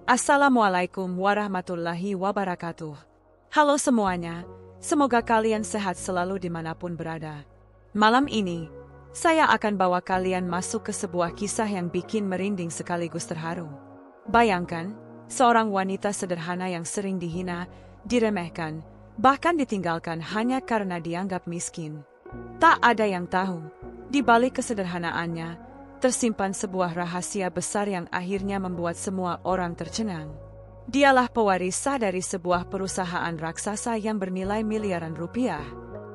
Assalamualaikum warahmatullahi wabarakatuh. Halo semuanya, semoga kalian sehat selalu dimanapun berada. Malam ini, saya akan bawa kalian masuk ke sebuah kisah yang bikin merinding sekaligus terharu. Bayangkan, seorang wanita sederhana yang sering dihina, diremehkan, bahkan ditinggalkan hanya karena dianggap miskin. Tak ada yang tahu, di balik kesederhanaannya, tersimpan sebuah rahasia besar yang akhirnya membuat semua orang tercengang. Dialah pewaris sah dari sebuah perusahaan raksasa yang bernilai miliaran rupiah.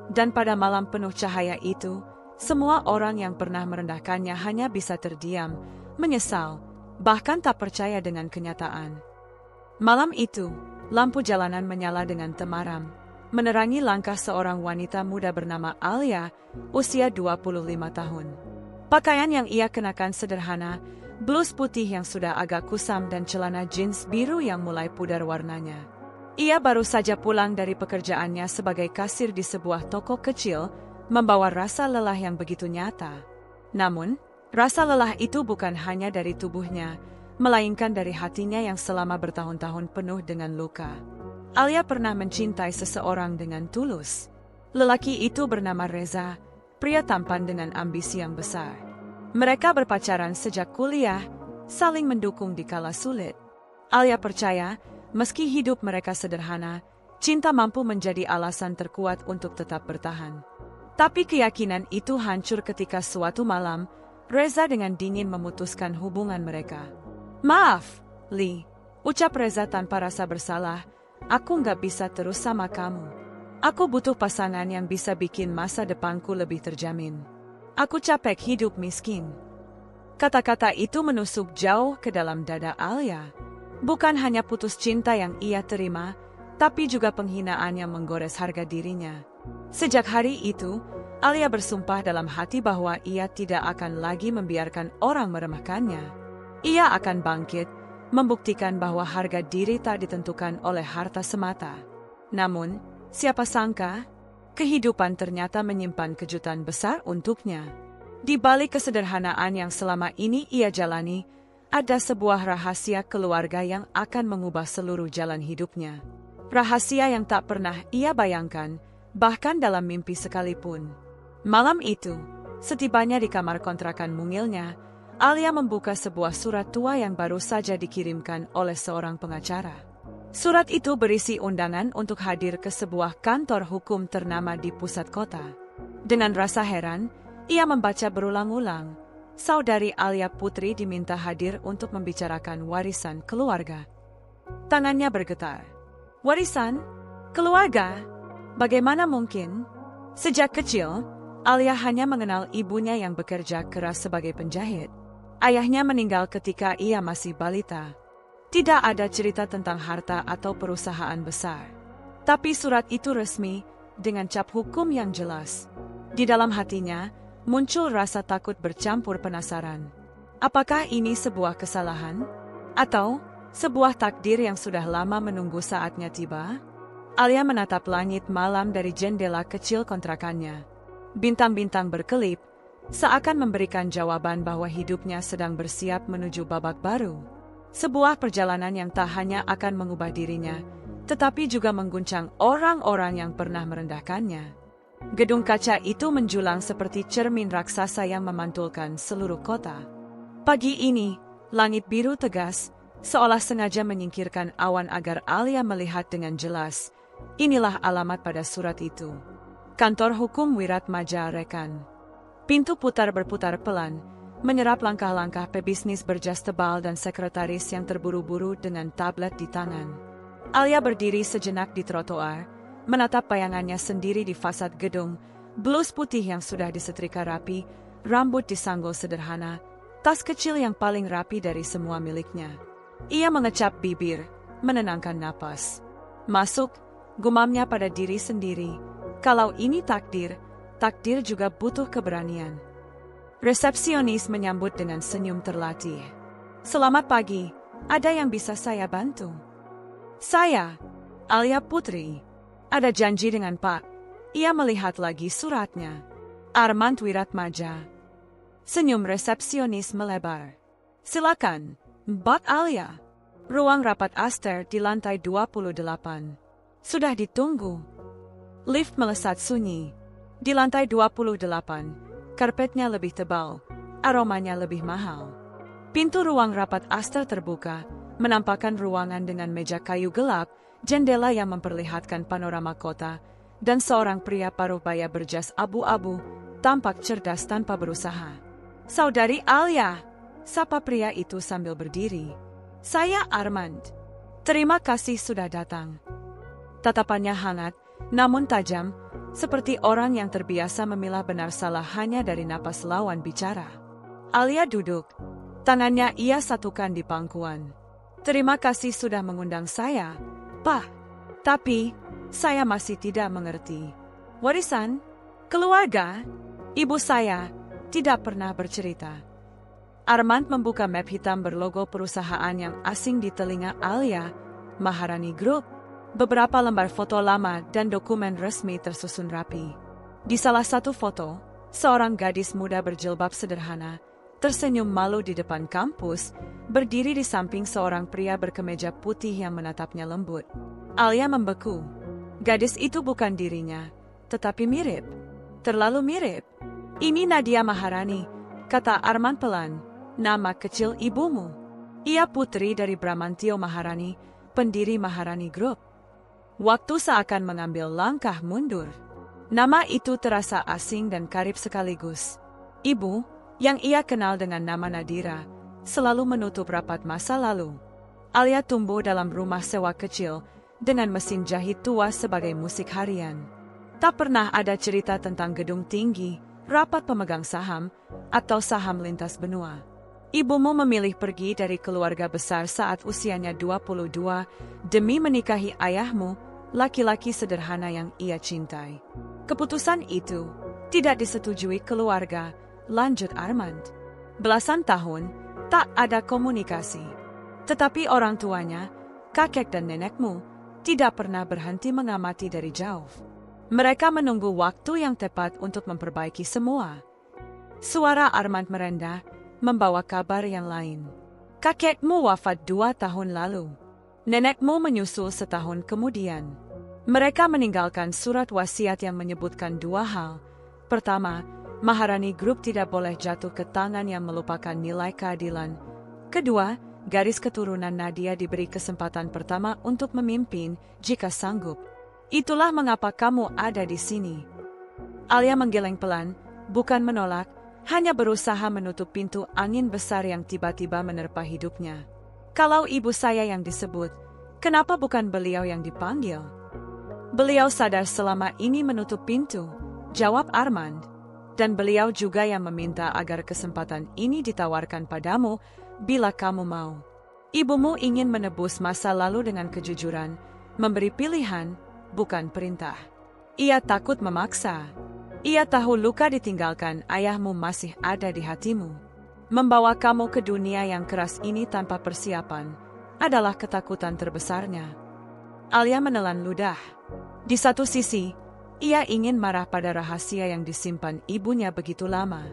Dan pada malam penuh cahaya itu, semua orang yang pernah merendahkannya hanya bisa terdiam, menyesal, bahkan tak percaya dengan kenyataan. Malam itu, lampu jalanan menyala dengan temaram, menerangi langkah seorang wanita muda bernama Alia, usia 25 tahun. Pakaian yang ia kenakan sederhana, blus putih yang sudah agak kusam dan celana jeans biru yang mulai pudar warnanya. Ia baru saja pulang dari pekerjaannya sebagai kasir di sebuah toko kecil, membawa rasa lelah yang begitu nyata. Namun, rasa lelah itu bukan hanya dari tubuhnya, melainkan dari hatinya yang selama bertahun-tahun penuh dengan luka. Alia pernah mencintai seseorang dengan tulus. Lelaki itu bernama Reza, pria tampan dengan ambisi yang besar. Mereka berpacaran sejak kuliah, saling mendukung di kala sulit. Alia percaya, meski hidup mereka sederhana, cinta mampu menjadi alasan terkuat untuk tetap bertahan. Tapi keyakinan itu hancur ketika suatu malam, Reza dengan dingin memutuskan hubungan mereka. "Maaf, Li," ucap Reza tanpa rasa bersalah, "aku nggak bisa terus sama kamu. Aku butuh pasangan yang bisa bikin masa depanku lebih terjamin. Aku capek hidup miskin." Kata-kata itu menusuk jauh ke dalam dada Alia. Bukan hanya putus cinta yang ia terima, tapi juga penghinaan yang menggores harga dirinya. Sejak hari itu, Alia bersumpah dalam hati bahwa ia tidak akan lagi membiarkan orang meremehkannya. Ia akan bangkit, membuktikan bahwa harga diri tak ditentukan oleh harta semata. Namun, siapa sangka, kehidupan ternyata menyimpan kejutan besar untuknya. Di balik kesederhanaan yang selama ini ia jalani, ada sebuah rahasia keluarga yang akan mengubah seluruh jalan hidupnya. Rahasia yang tak pernah ia bayangkan, bahkan dalam mimpi sekalipun. Malam itu, setibanya di kamar kontrakan mungilnya, Alia membuka sebuah surat tua yang baru saja dikirimkan oleh seorang pengacara. Surat itu berisi undangan untuk hadir ke sebuah kantor hukum ternama di pusat kota. Dengan rasa heran, ia membaca berulang-ulang. Saudari Alia Putri diminta hadir untuk membicarakan warisan keluarga. Tangannya bergetar. Warisan? Keluarga? Bagaimana mungkin? Sejak kecil, Alia hanya mengenal ibunya yang bekerja keras sebagai penjahit. Ayahnya meninggal ketika ia masih balita. Tidak ada cerita tentang harta atau perusahaan besar. Tapi surat itu resmi, dengan cap hukum yang jelas. Di dalam hatinya, muncul rasa takut bercampur penasaran. Apakah ini sebuah kesalahan? Atau sebuah takdir yang sudah lama menunggu saatnya tiba? Alia menatap langit malam dari jendela kecil kontrakannya. Bintang-bintang berkelip, seakan memberikan jawaban bahwa hidupnya sedang bersiap menuju babak baru. Sebuah perjalanan yang tak hanya akan mengubah dirinya, tetapi juga mengguncang orang-orang yang pernah merendahkannya. Gedung kaca itu menjulang seperti cermin raksasa yang memantulkan seluruh kota. Pagi ini, langit biru tegas, seolah sengaja menyingkirkan awan agar Alia melihat dengan jelas. Inilah alamat pada surat itu. Kantor Hukum Wiratmaja Rekan. Pintu putar berputar pelan, menyerap langkah-langkah pebisnis berjas tebal dan sekretaris yang terburu-buru dengan tablet di tangan. Alia berdiri sejenak di trotoar, menatap bayangannya sendiri di fasad gedung, blus putih yang sudah disetrika rapi, rambut disanggul sederhana, tas kecil yang paling rapi dari semua miliknya. Ia mengecap bibir, menenangkan napas. Masuk, gumamnya pada diri sendiri. Kalau ini takdir, takdir juga butuh keberanian. Resepsionis menyambut dengan senyum terlatih. "Selamat pagi, ada yang bisa saya bantu?" "Saya, Alia Putri. Ada janji dengan Pak." Ia melihat lagi suratnya. "Armand Wiratmaja." Senyum resepsionis melebar. "Silakan, Mbak Alia." Ruang rapat Aster di lantai 28. Sudah ditunggu. Lift melesat sunyi. Di lantai 28, karpetnya lebih tebal, aromanya lebih mahal. Pintu ruang rapat Aster terbuka, menampakkan ruangan dengan meja kayu gelap, jendela yang memperlihatkan panorama kota, dan seorang pria paruh baya berjas abu-abu, tampak cerdas tanpa berusaha. "Saudari Alia," sapa pria itu sambil berdiri. "Saya Armand. Terima kasih sudah datang." Tatapannya hangat, namun tajam, seperti orang yang terbiasa memilah benar salah hanya dari napas lawan bicara. Alia duduk. Tangannya ia satukan di pangkuan. "Terima kasih sudah mengundang saya, Pak. Tapi, saya masih tidak mengerti. Warisan? Keluarga? Ibu saya tidak pernah bercerita." Armand membuka map hitam berlogo perusahaan yang asing di telinga Alia, Maharani Group. Beberapa lembar foto lama dan dokumen resmi tersusun rapi. Di salah satu foto, seorang gadis muda berjilbab sederhana, tersenyum malu di depan kampus, berdiri di samping seorang pria berkemeja putih yang menatapnya lembut. Alia membeku. Gadis itu bukan dirinya, tetapi mirip. Terlalu mirip. "Ini Nadia Maharani," kata Armand pelan. "Nama kecil ibumu." "Ia putri dari Bramantio Maharani, pendiri Maharani Group." Waktu seakan mengambil langkah mundur. Nama itu terasa asing dan karib sekaligus. Ibu, yang ia kenal dengan nama Nadira, selalu menutup rapat masa lalu. Alia tumbuh dalam rumah sewa kecil, dengan mesin jahit tua sebagai musik harian. Tak pernah ada cerita tentang gedung tinggi, rapat pemegang saham, atau saham lintas benua. "Ibumu memilih pergi dari keluarga besar saat usianya 22 demi menikahi ayahmu, laki-laki sederhana yang ia cintai. Keputusan itu tidak disetujui keluarga," lanjut Armand. "Belasan tahun tak ada komunikasi. Tetapi orang tuanya, kakek dan nenekmu, tidak pernah berhenti mengamati dari jauh. Mereka menunggu waktu yang tepat untuk memperbaiki semua." Suara Armand merendah, membawa kabar yang lain. "Kakekmu wafat 2 tahun lalu. Nenekmu menyusul setahun kemudian. Mereka meninggalkan surat wasiat yang menyebutkan 2 hal. Pertama, Maharani Group tidak boleh jatuh ke tangan yang melupakan nilai keadilan. Kedua, garis keturunan Nadia diberi kesempatan pertama untuk memimpin jika sanggup. Itulah mengapa kamu ada di sini." Alia menggeleng pelan, bukan menolak, hanya berusaha menutup pintu angin besar yang tiba-tiba menerpa hidupnya. "Kalau ibu saya yang disebut, kenapa bukan beliau yang dipanggil?" "Beliau sadar selama ini menutup pintu," jawab Armand. "Dan beliau juga yang meminta agar kesempatan ini ditawarkan padamu bila kamu mau. Ibumu ingin menebus masa lalu dengan kejujuran, memberi pilihan, bukan perintah. Ia takut memaksa. Ia tahu luka ditinggalkan ayahmu masih ada di hatimu. Membawa kamu ke dunia yang keras ini tanpa persiapan adalah ketakutan terbesarnya." Alia menelan ludah. Di satu sisi, ia ingin marah pada rahasia yang disimpan ibunya begitu lama.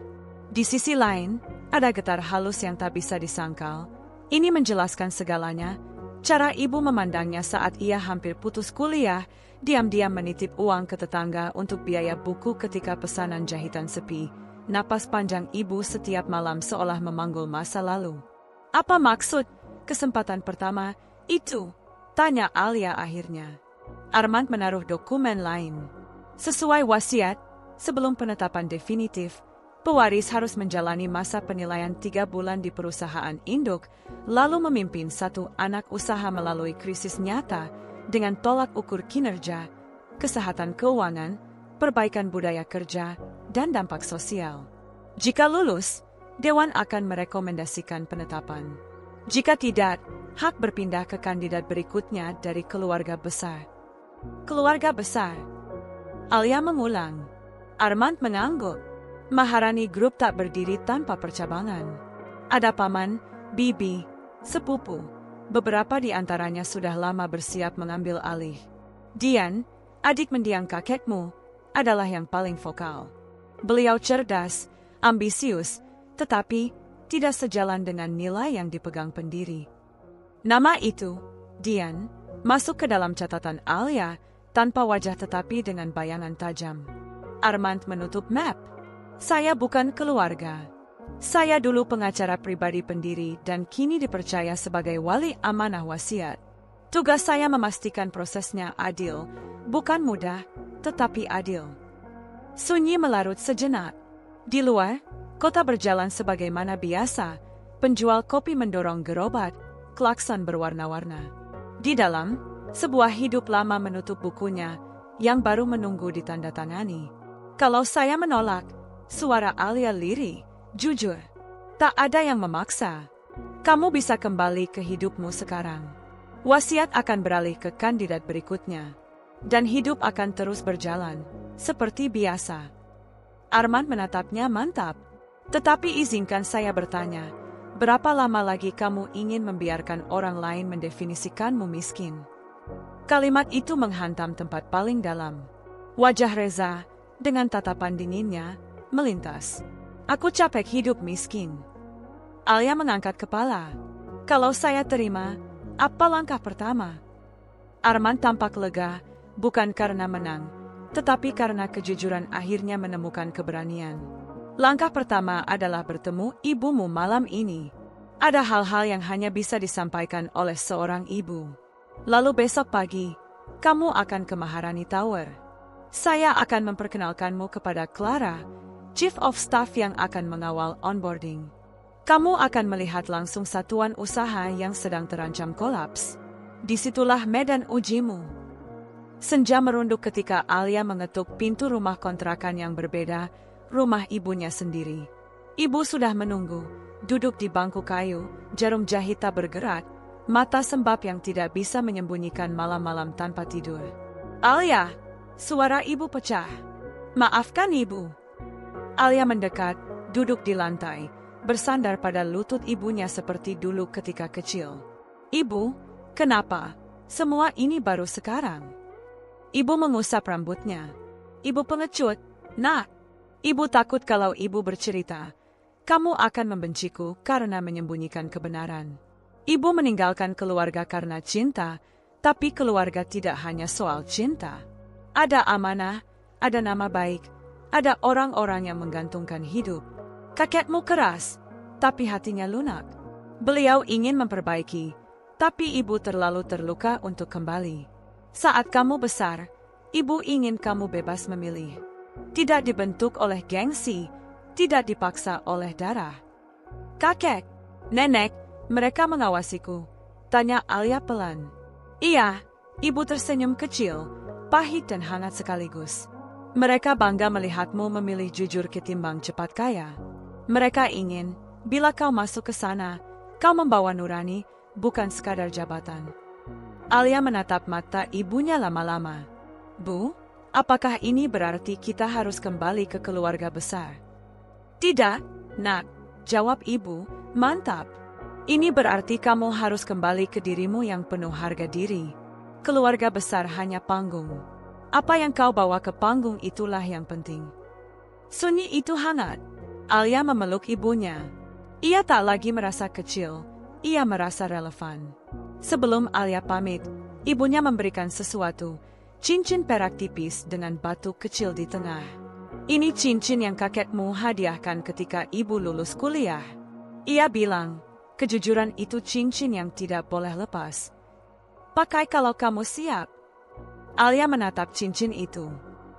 Di sisi lain, ada getar halus yang tak bisa disangkal. Ini menjelaskan segalanya. Cara ibu memandangnya saat ia hampir putus kuliah, diam-diam menitip uang ke tetangga untuk biaya buku ketika pesanan jahitan sepi. Napas panjang ibu setiap malam seolah memanggul masa lalu. "Apa maksud kesempatan pertama itu?" tanya Alia akhirnya. Armand menaruh dokumen lain. "Sesuai wasiat, sebelum penetapan definitif, pewaris harus menjalani masa penilaian 3 bulan di perusahaan induk, lalu memimpin satu anak usaha melalui krisis nyata dengan tolak ukur kinerja, kesehatan keuangan, perbaikan budaya kerja, dan dampak sosial. Jika lulus, Dewan akan merekomendasikan penetapan. Jika tidak, hak berpindah ke kandidat berikutnya dari keluarga besar." "Keluarga besar?" Alia mengulang. Armand mengangguk. Maharani Group tak berdiri tanpa percabangan. Ada paman, bibi, sepupu. Beberapa di antaranya sudah lama bersiap mengambil alih. Dian, adik mendiang kakekmu, adalah yang paling vokal. Beliau cerdas, ambisius, tetapi tidak sejalan dengan nilai yang dipegang pendiri. Nama itu, Dian, masuk ke dalam catatan Alia tanpa wajah tetapi dengan bayangan tajam. Armand menutup map. Saya bukan keluarga. Saya dulu pengacara pribadi pendiri dan kini dipercaya sebagai wali amanah wasiat. Tugas saya memastikan prosesnya adil, bukan mudah, tetapi adil. Sunyi melarut sejenak. Di luar, kota berjalan sebagaimana biasa, penjual kopi mendorong gerobak, klakson berwarna-warna. Di dalam, sebuah hidup lama menutup bukunya, yang baru menunggu ditandatangani. Kalau saya menolak, suara Alia lirih, jujur. Tak ada yang memaksa. Kamu bisa kembali ke hidupmu sekarang. Wasiat akan beralih ke kandidat berikutnya. Dan hidup akan terus berjalan, seperti biasa. Armand menatapnya mantap. Tetapi izinkan saya bertanya, berapa lama lagi kamu ingin membiarkan orang lain mendefinisikanmu miskin? Kalimat itu menghantam tempat paling dalam. Wajah Reza, dengan tatapan dinginnya, melintas. Aku capek hidup miskin. Alia mengangkat kepala. Kalau saya terima, apa langkah pertama? Armand tampak lega, bukan karena menang, tetapi karena kejujuran akhirnya menemukan keberanian. Langkah pertama adalah bertemu ibumu malam ini. Ada hal-hal yang hanya bisa disampaikan oleh seorang ibu. Lalu besok pagi, kamu akan ke Maharani Tower. Saya akan memperkenalkanmu kepada Clara, Chief of Staff yang akan mengawal onboarding. Kamu akan melihat langsung satuan usaha yang sedang terancam kolaps. Disitulah medan ujimu. Senja merunduk ketika Alia mengetuk pintu rumah kontrakan yang berbeda, rumah ibunya sendiri. Ibu sudah menunggu, duduk di bangku kayu, jarum jahit tak bergerak, mata sembab yang tidak bisa menyembunyikan malam-malam tanpa tidur. Alia, suara ibu pecah. Maafkan ibu. Alia mendekat, duduk di lantai, bersandar pada lutut ibunya seperti dulu ketika kecil. Ibu, kenapa? Semua ini baru sekarang. Ibu mengusap rambutnya. Ibu pengecut, nak. Ibu takut kalau ibu bercerita, kamu akan membenciku karena menyembunyikan kebenaran. Ibu meninggalkan keluarga karena cinta, tapi keluarga tidak hanya soal cinta. Ada amanah, ada nama baik, ada orang-orang yang menggantungkan hidup. Kakekmu keras, tapi hatinya lunak. Beliau ingin memperbaiki, tapi ibu terlalu terluka untuk kembali. Saat kamu besar, ibu ingin kamu bebas memilih. Tidak dibentuk oleh gengsi, tidak dipaksa oleh darah. Kakek, nenek, mereka mengawasiku, tanya Alia pelan. Iya, ibu tersenyum kecil, pahit dan hangat sekaligus. Mereka bangga melihatmu memilih jujur ketimbang cepat kaya. Mereka ingin, bila kau masuk ke sana, kau membawa nurani, bukan sekadar jabatan. Alia menatap mata ibunya lama-lama. Bu, apakah ini berarti kita harus kembali ke keluarga besar? Tidak, nak, jawab ibu, mantap. Ini berarti kamu harus kembali ke dirimu yang penuh harga diri. Keluarga besar hanya panggung. Apa yang kau bawa ke panggung itulah yang penting. Sunyi itu hangat. Alia memeluk ibunya. Ia tak lagi merasa kecil, ia merasa relevan. Sebelum Alia pamit, ibunya memberikan sesuatu, cincin perak tipis dengan batu kecil di tengah. Ini cincin yang kakekmu hadiahkan ketika ibu lulus kuliah. Ia bilang, kejujuran itu cincin yang tidak boleh lepas. Pakai kalau kamu siap. Alia menatap cincin itu.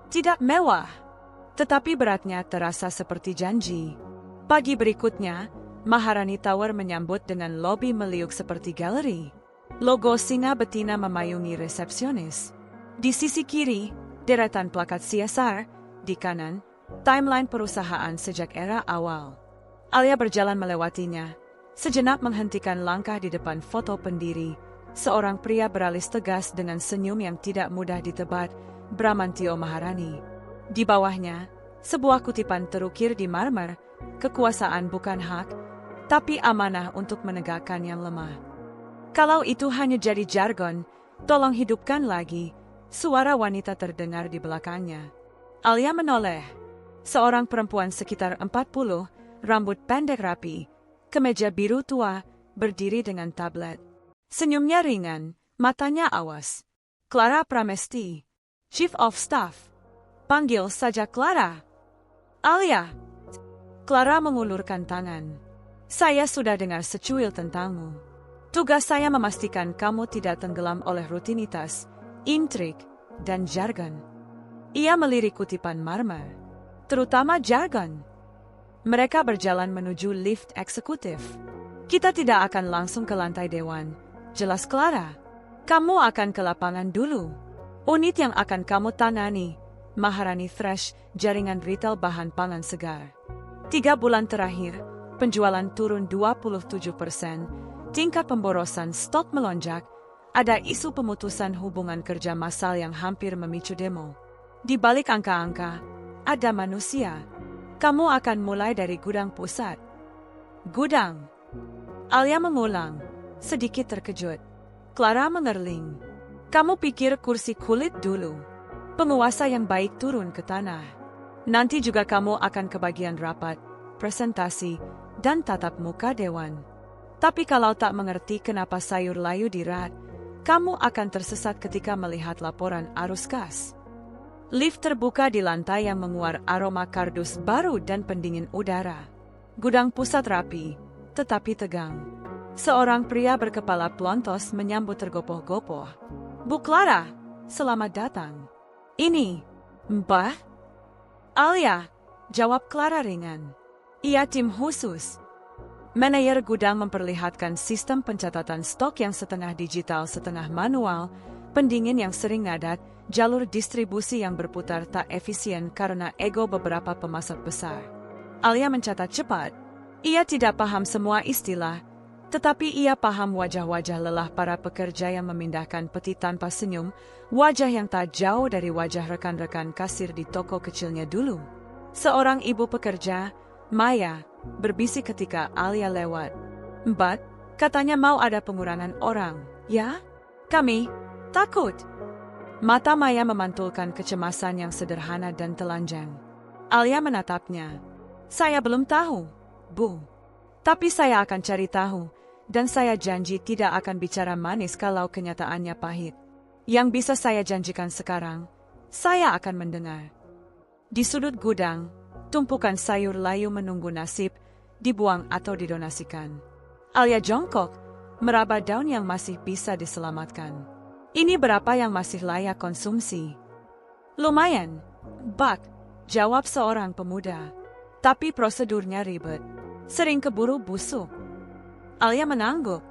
Tidak mewah, tetapi beratnya terasa seperti janji. Pagi berikutnya, Maharani Tower menyambut dengan lobi meliuk seperti galeri. Logo singa betina memayungi resepsionis. Di sisi kiri, deretan plakat CSR, di kanan, timeline perusahaan sejak era awal. Alia berjalan melewatinya, sejenak menghentikan langkah di depan foto pendiri, seorang pria beralis tegas dengan senyum yang tidak mudah ditebak, Bramantio Maharani. Di bawahnya, sebuah kutipan terukir di marmer, kekuasaan bukan hak, tapi amanah untuk menegakkan yang lemah. Kalau itu hanya jadi jargon, tolong hidupkan lagi, suara wanita terdengar di belakangnya. Alia menoleh. Seorang perempuan sekitar 40, rambut pendek rapi, kemeja biru tua, berdiri dengan tablet. Senyumnya ringan, matanya awas. Clara Pramesti, Chief of Staff. Panggil saja Clara. Alia. Clara mengulurkan tangan. Saya sudah dengar secuil tentangmu. Tugas saya memastikan kamu tidak tenggelam oleh rutinitas, intrik, dan jargon. Ia melirik kutipan Marmer, terutama jargon. Mereka berjalan menuju lift eksekutif. Kita tidak akan langsung ke lantai dewan, jelas Clara. Kamu akan ke lapangan dulu. Unit yang akan kamu tangani, Maharani Fresh, jaringan retail bahan pangan segar. 3 bulan terakhir, penjualan turun 27%, tingkat pemborosan stok melonjak, ada isu pemutusan hubungan kerja massal yang hampir memicu demo. Di balik angka-angka, ada manusia. Kamu akan mulai dari gudang pusat. Gudang. Alia mengulang, sedikit terkejut. Clara mengerling. Kamu pikir kursi kulit dulu. Penguasa yang baik turun ke tanah. Nanti juga kamu akan ke bagian rapat, presentasi, dan tatap muka dewan. Tapi kalau tak mengerti kenapa sayur layu dirat, kamu akan tersesat ketika melihat laporan arus kas. Lift terbuka di lantai yang menguar aroma kardus baru dan pendingin udara. Gudang pusat rapi, tetapi tegang. Seorang pria berkepala plontos menyambut tergopoh-gopoh. Bu Clara, selamat datang. Ini, Mbah? Alia, jawab Clara ringan. Ia tim khusus. Manajer gudang memperlihatkan sistem pencatatan stok yang setengah digital setengah manual, pendingin yang sering ngadat, jalur distribusi yang berputar tak efisien karena ego beberapa pemasok besar. Alia mencatat cepat. Ia tidak paham semua istilah, tetapi ia paham wajah-wajah lelah para pekerja yang memindahkan peti tanpa senyum, wajah yang tak jauh dari wajah rekan-rekan kasir di toko kecilnya dulu. Seorang ibu pekerja, Maya, berbisik ketika Alia lewat. Mbak, katanya mau ada pengurangan orang, ya? Kami takut. Mata Maya memantulkan kecemasan yang sederhana dan telanjang. Alia menatapnya. Saya belum tahu, Bu. Tapi saya akan cari tahu. Dan saya janji tidak akan bicara manis kalau kenyataannya pahit. Yang bisa saya janjikan sekarang, saya akan mendengar. Di sudut gudang, tumpukan sayur layu menunggu nasib, dibuang atau didonasikan. Alia jongkok, meraba daun yang masih bisa diselamatkan. Ini berapa yang masih layak konsumsi? Lumayan, Bak, jawab seorang pemuda. Tapi prosedurnya ribet, sering keburu busuk. Alia mengangguk.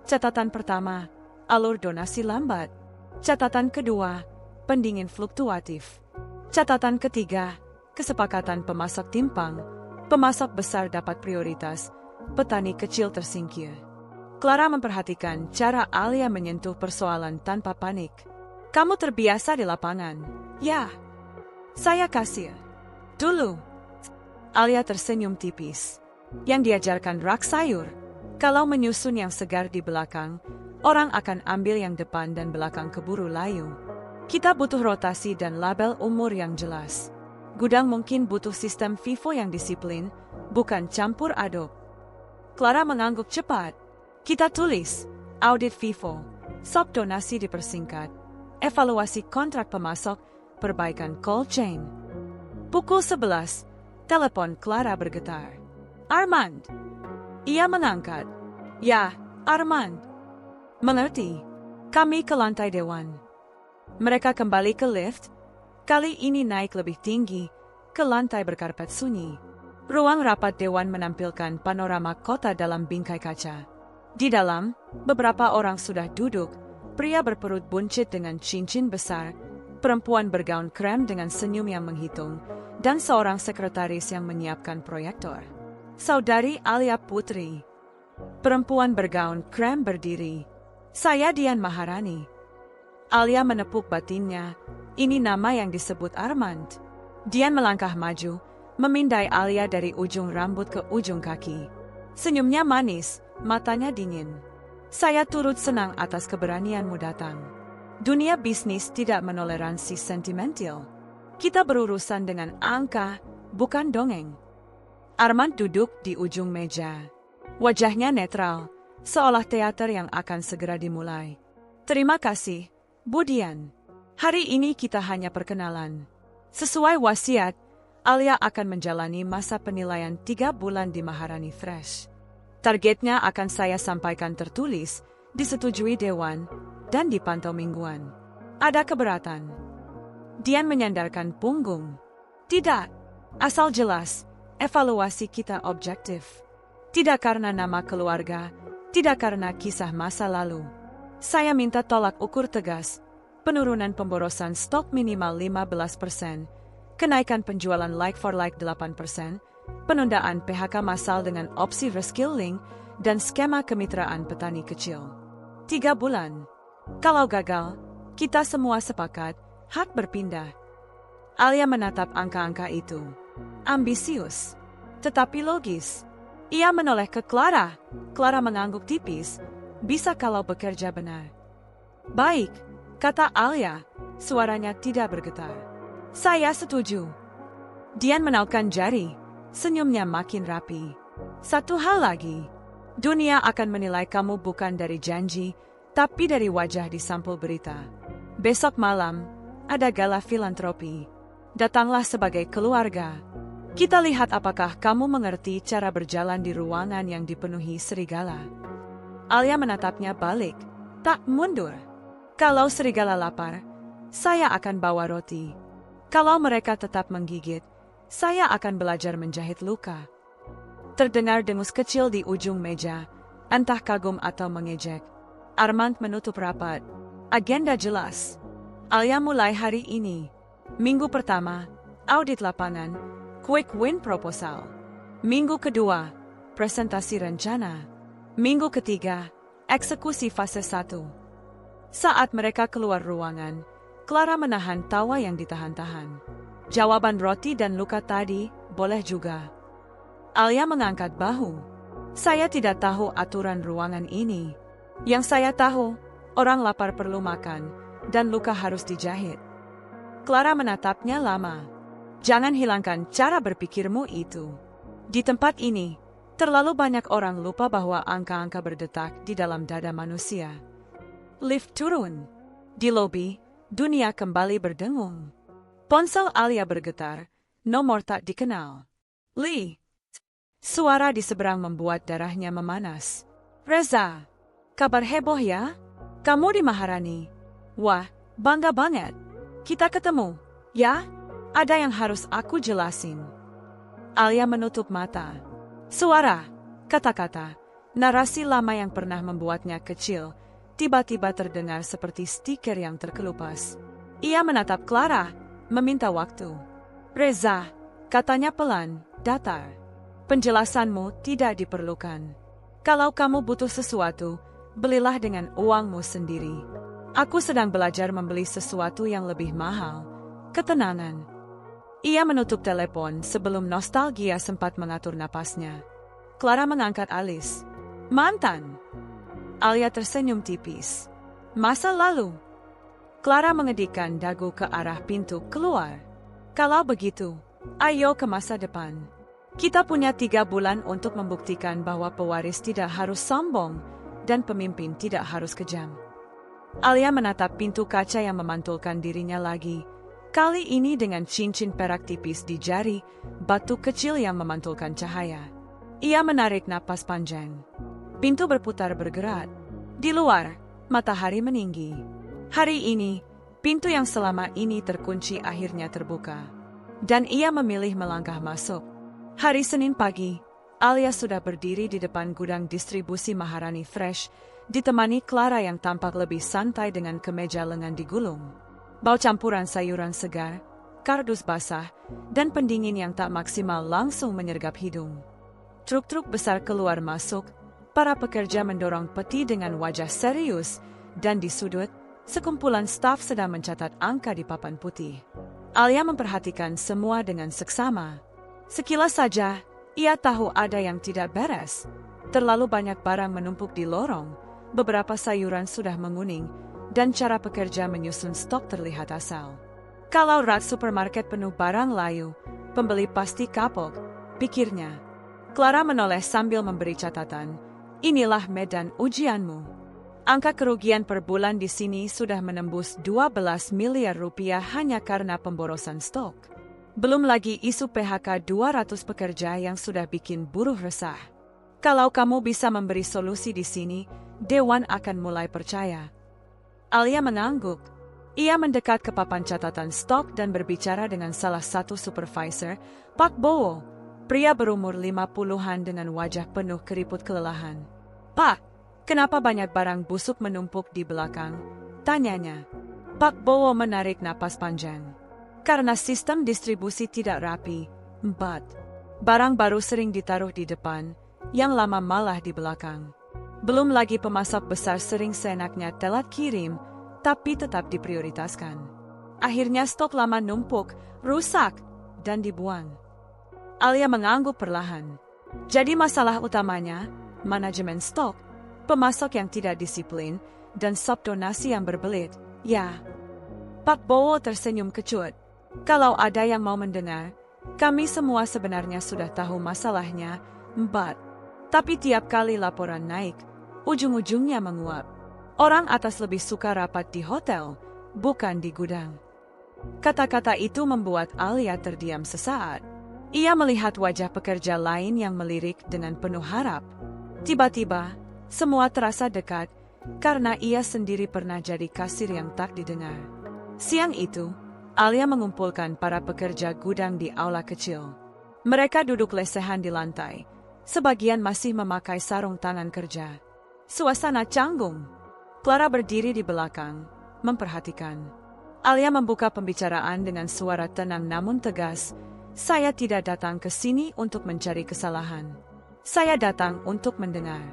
Catatan pertama, alur donasi lambat. Catatan kedua, pendingin fluktuatif. Catatan ketiga, kesepakatan pemasok timpang. Pemasok besar dapat prioritas, petani kecil tersingkir. Clara memperhatikan cara Alia menyentuh persoalan tanpa panik. Kamu terbiasa di lapangan. Ya, saya kasir. Dulu. Alia tersenyum tipis. Yang diajarkan rak sayur. Kalau menyusun yang segar di belakang, orang akan ambil yang depan dan belakang keburu layu. Kita butuh rotasi dan label umur yang jelas. Gudang mungkin butuh sistem FIFO yang disiplin, bukan campur aduk. Clara mengangguk cepat. Kita tulis, audit FIFO, sop donasi dipersingkat, evaluasi kontrak pemasok, perbaikan cold chain. Pukul 11, telepon Clara bergetar. Armand. Ia mengangkat. Ya, Armand. Mengerti. Kami ke lantai dewan. Mereka kembali ke lift. Kali ini naik lebih tinggi, ke lantai berkarpet sunyi. Ruang rapat dewan menampilkan panorama kota dalam bingkai kaca. Di dalam, beberapa orang sudah duduk, pria berperut buncit dengan cincin besar, perempuan bergaun krem dengan senyum yang menghitung, dan seorang sekretaris yang menyiapkan proyektor. Saudari Alia Putri. Perempuan bergaun krem berdiri. Saya Dian Maharani. Alia menepuk batinnya. Ini nama yang disebut Armand. Dian melangkah maju, memindai Alia dari ujung rambut ke ujung kaki. Senyumnya manis, matanya dingin. Saya turut senang atas keberanianmu datang. Dunia bisnis tidak menoleransi sentimental. Kita berurusan dengan angka, bukan dongeng. Armand duduk di ujung meja. Wajahnya netral, seolah teater yang akan segera dimulai. Terima kasih, Bu Dian. Hari ini kita hanya perkenalan. Sesuai wasiat, Alia akan menjalani masa penilaian 3 bulan di Maharani Fresh. Targetnya akan saya sampaikan tertulis, disetujui Dewan, dan dipantau mingguan. Ada keberatan? Dian menyandarkan punggung. Tidak, asal jelas, evaluasi kita objektif. Tidak karena nama keluarga, tidak karena kisah masa lalu. Saya minta tolak ukur tegas, penurunan pemborosan stok minimal 15%, kenaikan penjualan like for like 8%, penundaan PHK massal dengan opsi reskilling, dan skema kemitraan petani kecil. 3 bulan. Kalau gagal, kita semua sepakat, hak berpindah. Alia menatap angka-angka itu. Ambisius, tetapi logis. Ia menoleh ke Clara. Clara mengangguk tipis. Bisa kalau bekerja benar. Baik, kata Alia. Suaranya tidak bergetar. Saya setuju. Dian menautkan jari. Senyumnya makin rapi. Satu hal lagi. Dunia akan menilai kamu bukan dari janji, tapi dari wajah di sampul berita. Besok malam, ada gala filantropi. Datanglah sebagai keluarga. Kita lihat apakah kamu mengerti cara berjalan di ruangan yang dipenuhi serigala. Alia menatapnya balik. Tak mundur. Kalau serigala lapar, saya akan bawa roti. Kalau mereka tetap menggigit, saya akan belajar menjahit luka. Terdengar dengus kecil di ujung meja, entah kagum atau mengejek. Armand menutup rapat. Agenda jelas. Alia mulai hari ini. Minggu pertama, audit lapangan, quick win proposal. Minggu kedua, presentasi rencana. Minggu ketiga, eksekusi fase 1. Saat mereka keluar ruangan, Clara menahan tawa yang ditahan-tahan. Jawaban roti dan luka tadi, boleh juga. Alia mengangkat bahu. Saya tidak tahu aturan ruangan ini. Yang saya tahu, orang lapar perlu makan, dan luka harus dijahit. Clara menatapnya lama. Jangan hilangkan cara berpikirmu itu. Di tempat ini, terlalu banyak orang lupa bahwa angka-angka berdetak di dalam dada manusia. Lift turun. Di lobi, dunia kembali berdengung. Ponsel Alia bergetar, nomor tak dikenal. Lee. Suara di seberang membuat darahnya memanas. Reza. Kabar heboh ya? Kamu di Maharani. Wah, bangga banget. Kita ketemu, ya? Ada yang harus aku jelasin. Alia menutup mata. Suara, kata-kata, narasi lama yang pernah membuatnya kecil, tiba-tiba terdengar seperti stiker yang terkelupas. Ia menatap Clara, meminta waktu. Reza, katanya pelan, datar. Penjelasanmu tidak diperlukan. Kalau kamu butuh sesuatu, belilah dengan uangmu sendiri. Aku sedang belajar membeli sesuatu yang lebih mahal. Ketenangan. Ia menutup telepon sebelum nostalgia sempat mengatur napasnya. Clara mengangkat alis. Mantan. Alia tersenyum tipis. Masa lalu. Clara mengedikkan dagu ke arah pintu keluar. Kalau begitu, ayo ke masa depan. Kita punya 3 bulan untuk membuktikan bahwa pewaris tidak harus sombong dan pemimpin tidak harus kejam. Alia menatap pintu kaca yang memantulkan dirinya lagi. Kali ini dengan cincin perak tipis di jari, batu kecil yang memantulkan cahaya. Ia menarik napas panjang. Pintu berputar bergerak. Di luar, matahari meninggi. Hari ini, pintu yang selama ini terkunci akhirnya terbuka. Dan ia memilih melangkah masuk. Hari Senin pagi, Alia sudah berdiri di depan gudang distribusi Maharani Fresh, ditemani Clara yang tampak lebih santai dengan kemeja lengan digulung. Bau campuran sayuran segar, kardus basah, dan pendingin yang tak maksimal langsung menyergap hidung. Truk-truk besar keluar masuk, para pekerja mendorong peti dengan wajah serius, dan di sudut, sekumpulan staf sedang mencatat angka di papan putih. Alia memperhatikan semua dengan seksama. Sekilas saja, ia tahu ada yang tidak beres. Terlalu banyak barang menumpuk di lorong, beberapa sayuran sudah menguning, dan cara pekerja menyusun stok terlihat asal. Kalau rak supermarket penuh barang layu, pembeli pasti kapok, pikirnya. Clara menoleh sambil memberi catatan. Inilah medan ujianmu. Angka kerugian per bulan di sini sudah menembus 12 miliar rupiah hanya karena pemborosan stok. Belum lagi isu PHK 200 pekerja yang sudah bikin buruh resah. Kalau kamu bisa memberi solusi di sini, Dewan akan mulai percaya. Alia mengangguk. Ia mendekat ke papan catatan stok dan berbicara dengan salah satu supervisor, Pak Bowo, pria berumur 50-an dengan wajah penuh keriput kelelahan. Pak, kenapa banyak barang busuk menumpuk di belakang? Tanyanya. Pak Bowo menarik napas panjang. Karena sistem distribusi tidak rapi, 4. Barang baru sering ditaruh di depan, yang lama malah di belakang. Belum lagi pemasok besar sering seenaknya telat kirim, tapi tetap diprioritaskan. Akhirnya stok lama numpuk, rusak, dan dibuang. Alia mengangguk perlahan. Jadi masalah utamanya, manajemen stok, pemasok yang tidak disiplin, dan sub donasi yang berbelit, ya. Pak Bowo tersenyum kecut. Kalau ada yang mau mendengar, kami semua sebenarnya sudah tahu masalahnya, 4. Tapi tiap kali laporan naik, ujung-ujungnya menguap. Orang atas lebih suka rapat di hotel, bukan di gudang. Kata-kata itu membuat Alia terdiam sesaat. Ia melihat wajah pekerja lain yang melirik dengan penuh harap. Tiba-tiba, semua terasa dekat, karena ia sendiri pernah jadi kasir yang tak didengar. Siang itu, Alia mengumpulkan para pekerja gudang di aula kecil. Mereka duduk lesehan di lantai. Sebagian masih memakai sarung tangan kerja. Suasana canggung. Clara berdiri di belakang, memperhatikan. Alia membuka pembicaraan dengan suara tenang namun tegas. Saya tidak datang ke sini untuk mencari kesalahan. Saya datang untuk mendengar.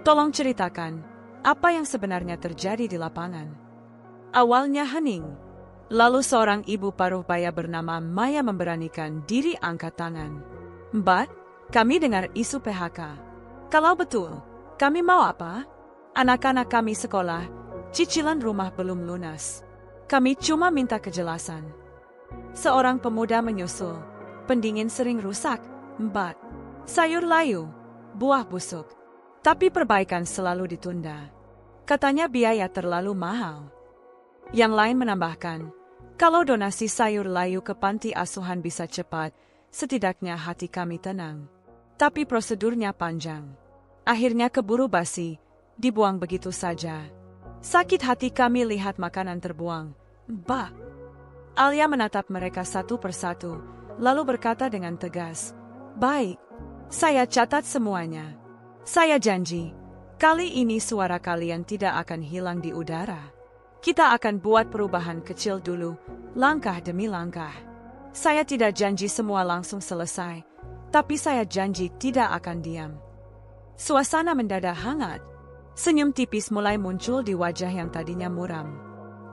Tolong ceritakan, apa yang sebenarnya terjadi di lapangan? Awalnya hening. Lalu seorang ibu paruh baya bernama Maya memberanikan diri angkat tangan. Mbak, kami dengar isu PHK. Kalau betul, kami mau apa? Anak-anak kami sekolah, cicilan rumah belum lunas. Kami cuma minta kejelasan. Seorang pemuda menyusul. Pendingin sering rusak, Mbak. Sayur layu, buah busuk. Tapi perbaikan selalu ditunda. Katanya biaya terlalu mahal. Yang lain menambahkan, kalau donasi sayur layu ke panti asuhan bisa cepat, setidaknya hati kami tenang. Tapi prosedurnya panjang. Akhirnya keburu basi, dibuang begitu saja. Sakit hati kami lihat makanan terbuang. Mbak. Alia menatap mereka satu persatu, lalu berkata dengan tegas, baik, saya catat semuanya. Saya janji, kali ini suara kalian tidak akan hilang di udara. Kita akan buat perubahan kecil dulu, langkah demi langkah. Saya tidak janji semua langsung selesai, tapi saya janji tidak akan diam. Suasana mendadak hangat. Senyum tipis mulai muncul di wajah yang tadinya muram.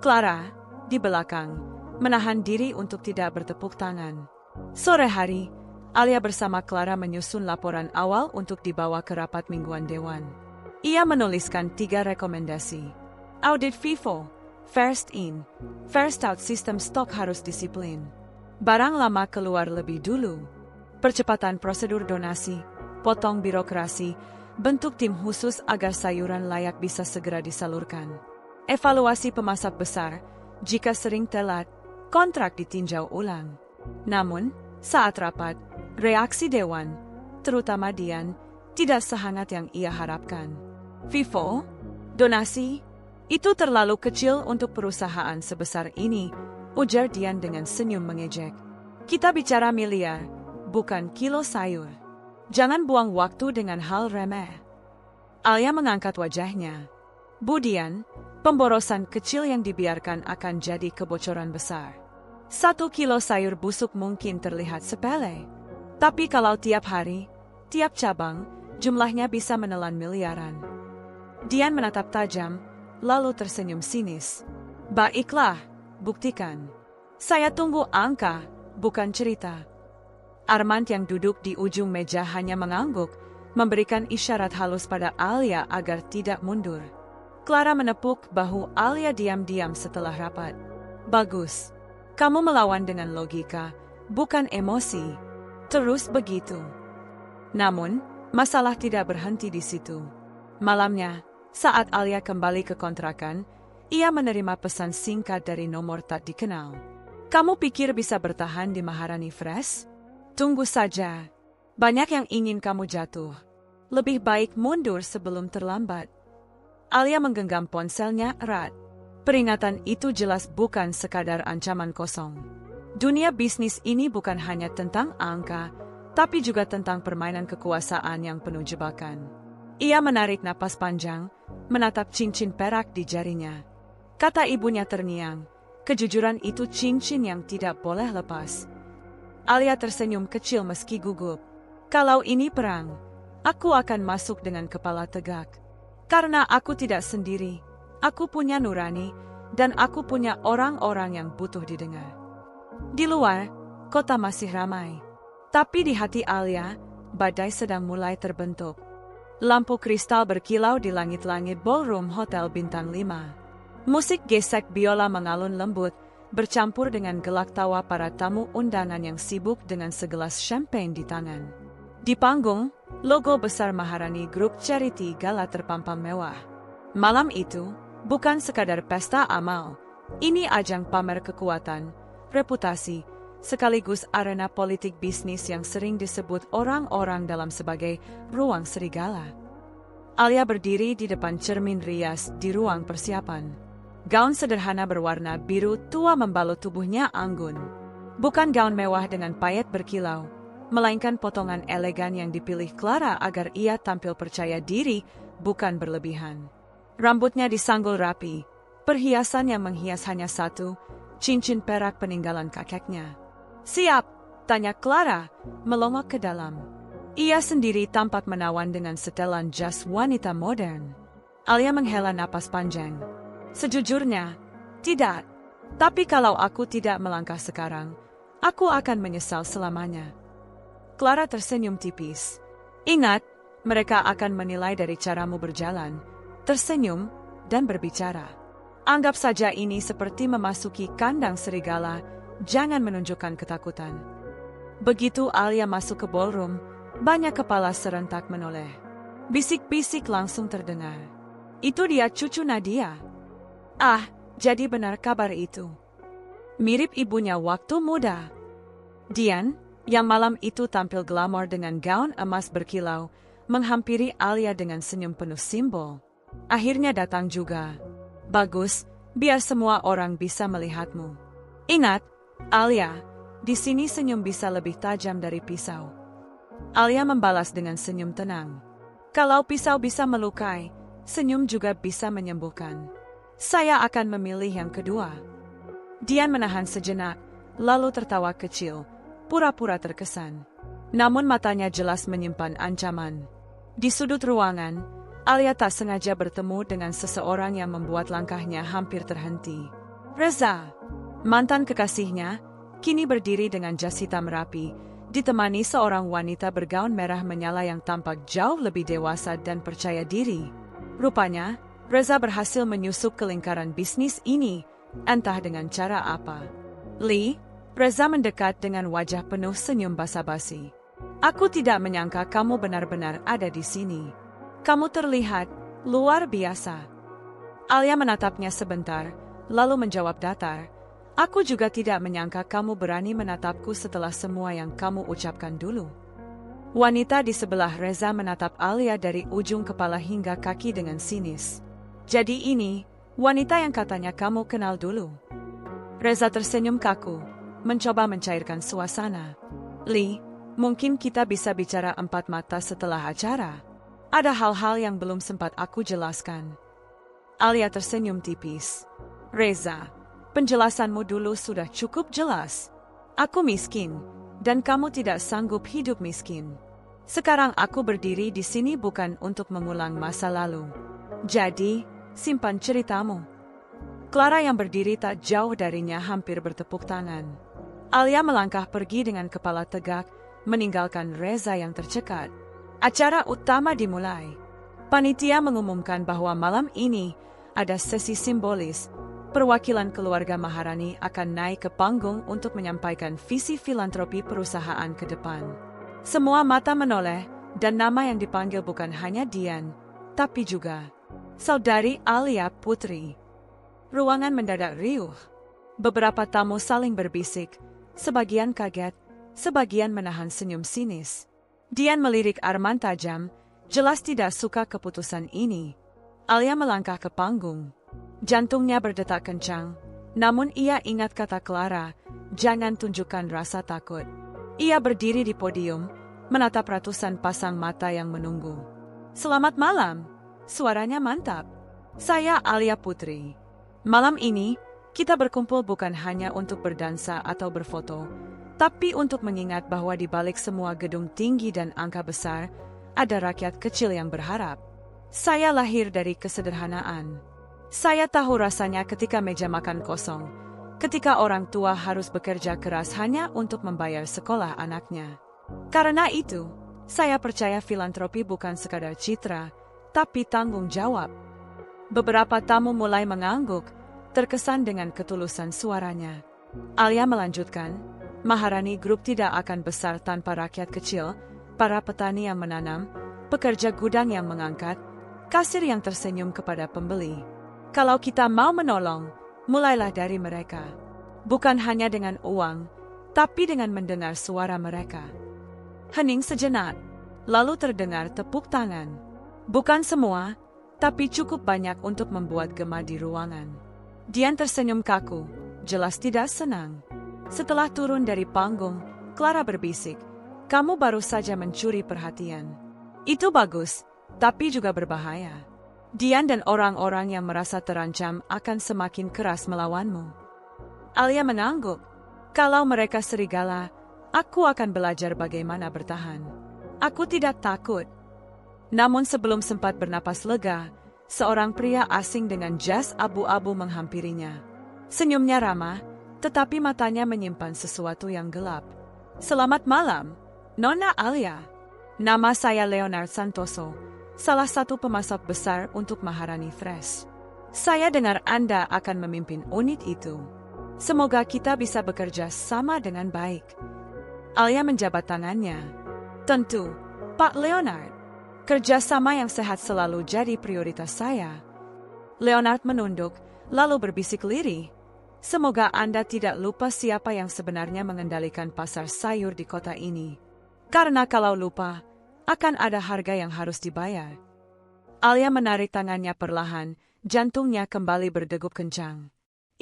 Clara, di belakang, menahan diri untuk tidak bertepuk tangan. Sore hari, Alia bersama Clara menyusun laporan awal untuk dibawa ke rapat mingguan Dewan. Ia menuliskan 3 rekomendasi. Audit FIFO, first in, first out sistem stok harus disiplin. Barang lama keluar lebih dulu. Percepatan prosedur donasi, potong birokrasi, bentuk tim khusus agar sayuran layak bisa segera disalurkan. Evaluasi pemasok besar, jika sering telat, kontrak ditinjau ulang. Namun, saat rapat, reaksi Dewan, terutama Dian, tidak sehangat yang ia harapkan. FIFO, donasi, itu terlalu kecil untuk perusahaan sebesar ini, ujar Dian dengan senyum mengejek. Kita bicara miliar, bukan kilo sayur. Jangan buang waktu dengan hal remeh. Alia mengangkat wajahnya. Bu Dian, pemborosan kecil yang dibiarkan akan jadi kebocoran besar. 1 kilo sayur busuk mungkin terlihat sepele. Tapi kalau tiap hari, tiap cabang, jumlahnya bisa menelan miliaran. Dian menatap tajam, lalu tersenyum sinis. Baiklah, buktikan. Saya tunggu angka, bukan cerita. Armand yang duduk di ujung meja hanya mengangguk, memberikan isyarat halus pada Alia agar tidak mundur. Clara menepuk bahu Alia diam-diam setelah rapat. Bagus. Kamu melawan dengan logika, bukan emosi. Terus begitu. Namun, masalah tidak berhenti di situ. Malamnya, saat Alia kembali ke kontrakan, ia menerima pesan singkat dari nomor tak dikenal. Kamu pikir bisa bertahan di Maharani Fresh? Tunggu saja. Banyak yang ingin kamu jatuh. Lebih baik mundur sebelum terlambat. Alia menggenggam ponselnya erat. Peringatan itu jelas bukan sekadar ancaman kosong. Dunia bisnis ini bukan hanya tentang angka, tapi juga tentang permainan kekuasaan yang penuh jebakan. Ia menarik napas panjang, menatap cincin perak di jarinya. Kata ibunya terngiang, kejujuran itu cincin yang tidak boleh lepas. Alia tersenyum kecil meski gugup. Kalau ini perang, aku akan masuk dengan kepala tegak. Karena aku tidak sendiri. Aku punya nurani, dan aku punya orang-orang yang butuh didengar. Di luar, kota masih ramai. Tapi di hati Alia, badai sedang mulai terbentuk. Lampu kristal berkilau di langit-langit ballroom Hotel Bintang 5. Musik gesek biola mengalun lembut, bercampur dengan gelak tawa para tamu undangan yang sibuk dengan segelas champagne di tangan. Di panggung, logo besar Maharani Group Charity Gala terpampang mewah. Malam itu, bukan sekadar pesta amal. Ini ajang pamer kekuatan, reputasi, sekaligus arena politik bisnis yang sering disebut orang-orang dalam sebagai ruang serigala. Alia berdiri di depan cermin rias di ruang persiapan. Gaun sederhana berwarna biru tua membalut tubuhnya anggun. Bukan gaun mewah dengan payet berkilau, melainkan potongan elegan yang dipilih Clara agar ia tampil percaya diri, bukan berlebihan. Rambutnya disanggul rapi, perhiasan yang menghias hanya satu, cincin perak peninggalan kakeknya. "Siap?" tanya Clara, melongok ke dalam. Ia sendiri tampak menawan dengan setelan jas wanita modern. Alia menghela napas panjang. "Sejujurnya, tidak. Tapi kalau aku tidak melangkah sekarang, aku akan menyesal selamanya." Clara tersenyum tipis. "Ingat, mereka akan menilai dari caramu berjalan, tersenyum, dan berbicara. Anggap saja ini seperti memasuki kandang serigala, jangan menunjukkan ketakutan." Begitu Alia masuk ke ballroom, banyak kepala serentak menoleh. Bisik-bisik langsung terdengar. "Itu dia cucu Nadia." "Ah, jadi benar kabar itu. Mirip ibunya waktu muda." Dian, yang malam itu tampil glamor dengan gaun emas berkilau, menghampiri Alia dengan senyum penuh simbol. "Akhirnya datang juga. Bagus, biar semua orang bisa melihatmu. Ingat, Alia, di sini senyum bisa lebih tajam dari pisau." Alia membalas dengan senyum tenang. "Kalau pisau bisa melukai, senyum juga bisa menyembuhkan. Saya akan memilih yang kedua." Dian menahan sejenak, lalu tertawa kecil, pura-pura terkesan. Namun matanya jelas menyimpan ancaman. Di sudut ruangan, Alia tak sengaja bertemu dengan seseorang yang membuat langkahnya hampir terhenti. Reza, mantan kekasihnya, kini berdiri dengan jas hitam rapi, ditemani seorang wanita bergaun merah menyala yang tampak jauh lebih dewasa dan percaya diri. Rupanya, Reza berhasil menyusup ke lingkaran bisnis ini, entah dengan cara apa. "Lee," Reza mendekat dengan wajah penuh senyum basa-basi. "Aku tidak menyangka kamu benar-benar ada di sini. Kamu terlihat luar biasa." Alia menatapnya sebentar, lalu menjawab datar, "Aku juga tidak menyangka kamu berani menatapku setelah semua yang kamu ucapkan dulu." Wanita di sebelah Reza menatap Alia dari ujung kepala hingga kaki dengan sinis. "Jadi ini, wanita yang katanya kamu kenal dulu?" Reza tersenyum kaku, mencoba mencairkan suasana. "Lee, mungkin kita bisa bicara empat mata setelah acara. Ada hal-hal yang belum sempat aku jelaskan." Alia tersenyum tipis. "Reza, penjelasanmu dulu sudah cukup jelas. Aku miskin, dan kamu tidak sanggup hidup miskin. Sekarang aku berdiri di sini bukan untuk mengulang masa lalu. Jadi, simpan ceritamu." Clara yang berdiri tak jauh darinya hampir bertepuk tangan. Alia melangkah pergi dengan kepala tegak, meninggalkan Reza yang tercekat. Acara utama dimulai. Panitia mengumumkan bahwa malam ini ada sesi simbolis. Perwakilan keluarga Maharani akan naik ke panggung untuk menyampaikan visi filantropi perusahaan ke depan. Semua mata menoleh, dan nama yang dipanggil bukan hanya Dian, tapi juga saudari Alia Putri. Ruangan mendadak riuh. Beberapa tamu saling berbisik, sebagian kaget, sebagian menahan senyum sinis. Dian melirik Arman tajam, jelas tidak suka keputusan ini. Alia melangkah ke panggung. Jantungnya berdetak kencang, namun ia ingat kata Clara, jangan tunjukkan rasa takut. Ia berdiri di podium, menatap ratusan pasang mata yang menunggu. Selamat malam, suaranya mantap. Saya Alia Putri. Malam ini, kita berkumpul bukan hanya untuk berdansa atau berfoto, tapi untuk mengingat bahwa di balik semua gedung tinggi dan angka besar, ada rakyat kecil yang berharap. Saya lahir dari kesederhanaan. Saya tahu rasanya ketika meja makan kosong, ketika orang tua harus bekerja keras hanya untuk membayar sekolah anaknya. Karena itu, saya percaya filantropi bukan sekadar citra, tapi tanggung jawab. Beberapa tamu mulai mengangguk, terkesan dengan ketulusan suaranya. Alia melanjutkan, Maharani Group tidak akan besar tanpa rakyat kecil, para petani yang menanam, pekerja gudang yang mengangkat, kasir yang tersenyum kepada pembeli. Kalau kita mau menolong, mulailah dari mereka. Bukan hanya dengan uang, tapi dengan mendengar suara mereka. Hening sejenak, lalu terdengar tepuk tangan. Bukan semua, tapi cukup banyak untuk membuat gema di ruangan. Dian tersenyum kaku, jelas tidak senang. Setelah turun dari panggung, Clara berbisik, kamu baru saja mencuri perhatian. Itu bagus, tapi juga berbahaya. Dian dan orang-orang yang merasa terancam akan semakin keras melawanmu. Alia mengangguk, kalau mereka serigala, aku akan belajar bagaimana bertahan. Aku tidak takut. Namun sebelum sempat bernapas lega, seorang pria asing dengan jas abu-abu menghampirinya. Senyumnya ramah, tetapi matanya menyimpan sesuatu yang gelap. Selamat malam, Nona Alia. Nama saya Leonard Santoso, salah satu pemasok besar untuk Maharani Fresh. Saya dengar Anda akan memimpin unit itu. Semoga kita bisa bekerja sama dengan baik. Alia menjabat tangannya. Tentu, Pak Leonard. Kerjasama yang sehat selalu jadi prioritas saya. Leonard menunduk, lalu berbisik lirih. Semoga Anda tidak lupa siapa yang sebenarnya mengendalikan pasar sayur di kota ini. Karena kalau lupa, akan ada harga yang harus dibayar. Alia menarik tangannya perlahan, jantungnya kembali berdegup kencang.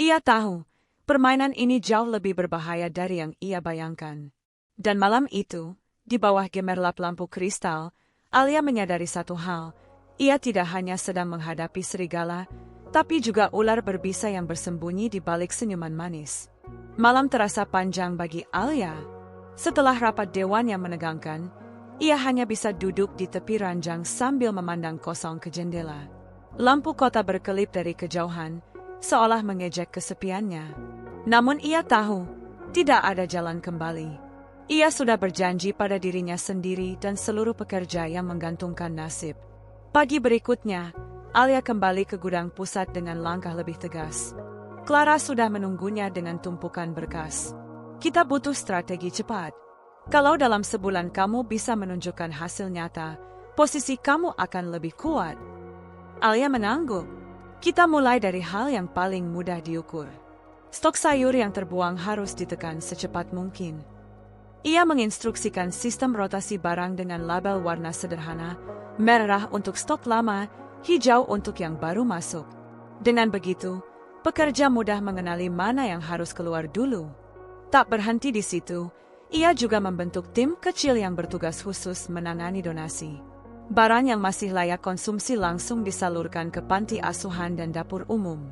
Ia tahu, permainan ini jauh lebih berbahaya dari yang ia bayangkan. Dan malam itu, di bawah gemerlap lampu kristal, Alia menyadari satu hal, ia tidak hanya sedang menghadapi serigala, tapi juga ular berbisa yang bersembunyi di balik senyuman manis. Malam terasa panjang bagi Alia. Setelah rapat dewan yang menegangkan, ia hanya bisa duduk di tepi ranjang sambil memandang kosong ke jendela. Lampu kota berkelip dari kejauhan, seolah mengejek kesepiannya. Namun ia tahu, tidak ada jalan kembali. Ia sudah berjanji pada dirinya sendiri dan seluruh pekerja yang menggantungkan nasib. Pagi berikutnya, Alia kembali ke gudang pusat dengan langkah lebih tegas. Clara sudah menunggunya dengan tumpukan berkas. Kita butuh strategi cepat. Kalau dalam sebulan kamu bisa menunjukkan hasil nyata, posisi kamu akan lebih kuat. Alia mengangguk. Kita mulai dari hal yang paling mudah diukur. Stok sayur yang terbuang harus ditekan secepat mungkin. Ia menginstruksikan sistem rotasi barang dengan label warna sederhana, merah untuk stok lama, hijau untuk yang baru masuk. Dengan begitu, pekerja mudah mengenali mana yang harus keluar dulu. Tak berhenti di situ, ia juga membentuk tim kecil yang bertugas khusus menangani donasi. Barang yang masih layak konsumsi langsung disalurkan ke panti asuhan dan dapur umum.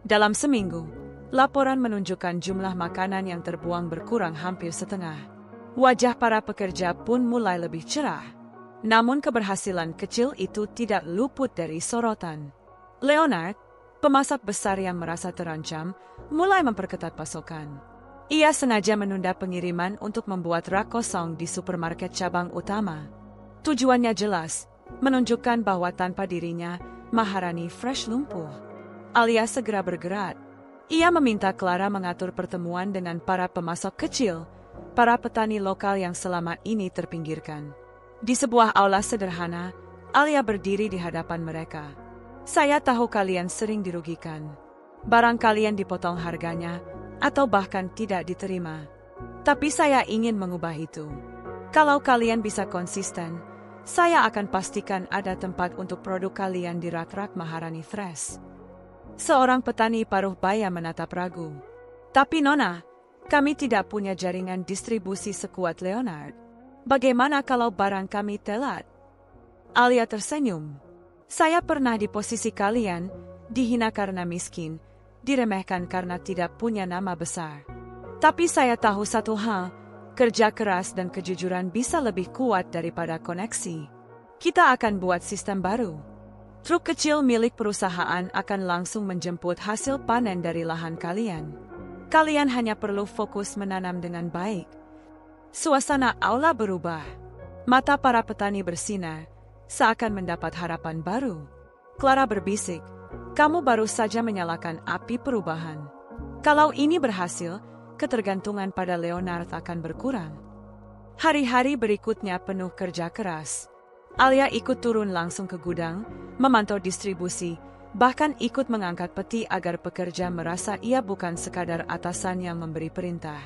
Dalam seminggu, laporan menunjukkan jumlah makanan yang terbuang berkurang hampir setengah. Wajah para pekerja pun mulai lebih cerah. Namun keberhasilan kecil itu tidak luput dari sorotan. Leonard, pemasok besar yang merasa terancam, mulai memperketat pasokan. Ia sengaja menunda pengiriman untuk membuat rak kosong di supermarket cabang utama. Tujuannya jelas, menunjukkan bahwa tanpa dirinya, Maharani Fresh lumpuh. Alia segera bergerak. Ia meminta Clara mengatur pertemuan dengan para pemasok kecil, para petani lokal yang selama ini terpinggirkan. Di sebuah aula sederhana, Alia berdiri di hadapan mereka. Saya tahu kalian sering dirugikan. Barang kalian dipotong harganya, atau bahkan tidak diterima. Tapi saya ingin mengubah itu. Kalau kalian bisa konsisten, saya akan pastikan ada tempat untuk produk kalian di rak-rak Maharani Fresh. Seorang petani paruh baya menatap ragu. Tapi Nona, kami tidak punya jaringan distribusi sekuat Leonard. Bagaimana kalau barang kami telat? Alia tersenyum. Saya pernah di posisi kalian, dihina karena miskin, diremehkan karena tidak punya nama besar. Tapi saya tahu satu hal, kerja keras dan kejujuran bisa lebih kuat daripada koneksi. Kita akan buat sistem baru. Truk kecil milik perusahaan akan langsung menjemput hasil panen dari lahan kalian. Kalian hanya perlu fokus menanam dengan baik. Suasana aula berubah. Mata para petani bersinar, seakan mendapat harapan baru. Clara berbisik, kamu baru saja menyalakan api perubahan. Kalau ini berhasil, ketergantungan pada Leonard akan berkurang. Hari-hari berikutnya penuh kerja keras. Alia ikut turun langsung ke gudang, memantau distribusi, bahkan ikut mengangkat peti agar pekerja merasa ia bukan sekadar atasan yang memberi perintah.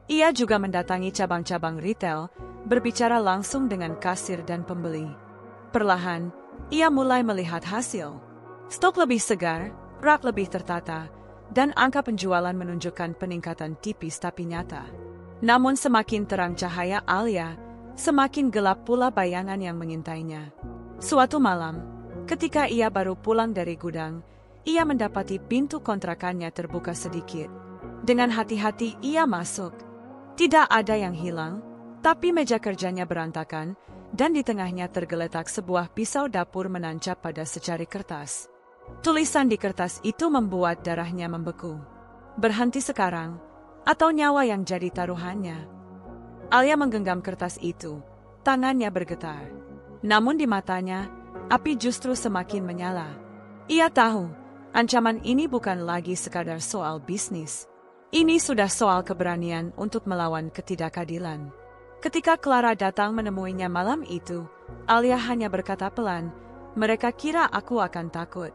Ia juga mendatangi cabang-cabang retail, berbicara langsung dengan kasir dan pembeli. Perlahan, ia mulai melihat hasil. Stok lebih segar, rak lebih tertata, dan angka penjualan menunjukkan peningkatan tipis tapi nyata. Namun semakin terang cahaya Alia, semakin gelap pula bayangan yang mengintainya. Suatu malam, ketika ia baru pulang dari gudang, ia mendapati pintu kontrakannya terbuka sedikit. Dengan hati-hati ia masuk. Tidak ada yang hilang, tapi meja kerjanya berantakan, dan di tengahnya tergeletak sebuah pisau dapur menancap pada secari kertas. Tulisan di kertas itu membuat darahnya membeku. Berhenti sekarang, atau nyawa yang jadi taruhannya. Alia menggenggam kertas itu, tangannya bergetar. Namun di matanya, api justru semakin menyala. Ia tahu, ancaman ini bukan lagi sekadar soal bisnis. Ini sudah soal keberanian untuk melawan ketidakadilan. Ketika Clara datang menemuinya malam itu, Alia hanya berkata pelan, mereka kira aku akan takut.